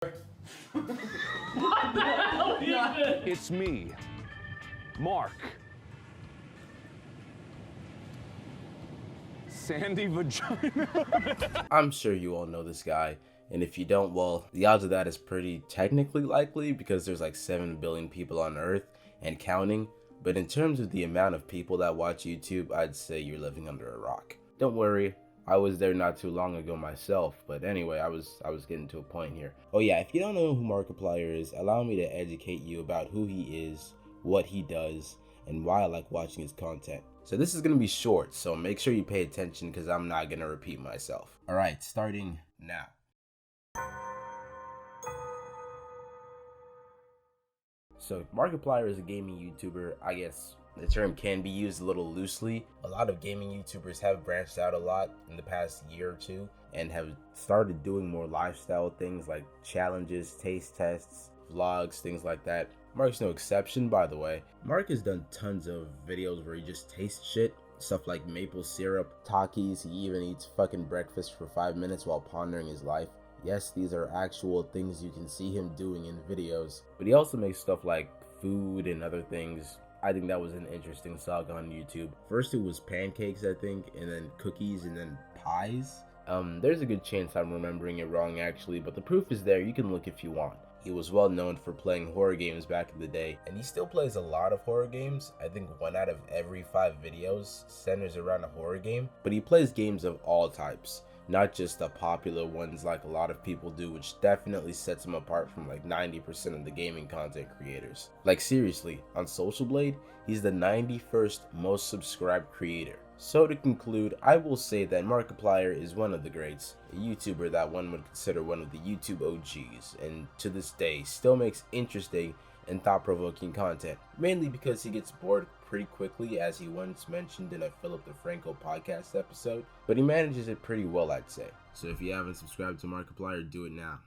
What the hell is this? It's me, Mark. Sandy vagina. I'm sure you all know this guy, and if you don't, well, the odds of that is pretty technically likely because there's like 7 billion people on Earth and counting. But in terms of the amount of people that watch YouTube, I'd say you're living under a rock. Don't worry, I was there not too long ago myself, but anyway, I was getting to a point here. Oh yeah, if you don't know who Markiplier is, allow me to educate you about who he is, what he does, and why I like watching his content. So this is going to be short, so make sure you pay attention because I'm not going to repeat myself. Alright, starting now. So Markiplier is a gaming YouTuber. I guess the term can be used a little loosely. A lot of gaming YouTubers have branched out a lot in the past year or two and have started doing more lifestyle things like challenges, taste tests, vlogs, things like that. Mark's no exception, by the way. Mark has done tons of videos where he just tastes shit. Stuff like maple syrup, Takis, he even eats fucking breakfast for 5 minutes while pondering his life. Yes, these are actual things you can see him doing in videos. But he also makes stuff like food and other things. I think that was an interesting saga on YouTube. First it was pancakes, I think, and then cookies, and then pies. There's a good chance I'm remembering it wrong actually, but the proof is there, you can look if you want. He was well known for playing horror games back in the day, and he still plays a lot of horror games. I think 1 out of every 5 videos centers around a horror game, but he plays games of all types, not just the popular ones like a lot of people do, which definitely sets him apart from like 90% of the gaming content creators. Like seriously, on Social Blade, he's the 91st most subscribed creator. So to conclude, I will say that Markiplier is one of the greats, a YouTuber that one would consider one of the YouTube OGs, and to this day still makes interesting and thought-provoking content, mainly because he gets bored pretty quickly, as he once mentioned in a Philip DeFranco podcast episode, but he manages it pretty well, I'd say. So if you haven't subscribed to Markiplier, do it now.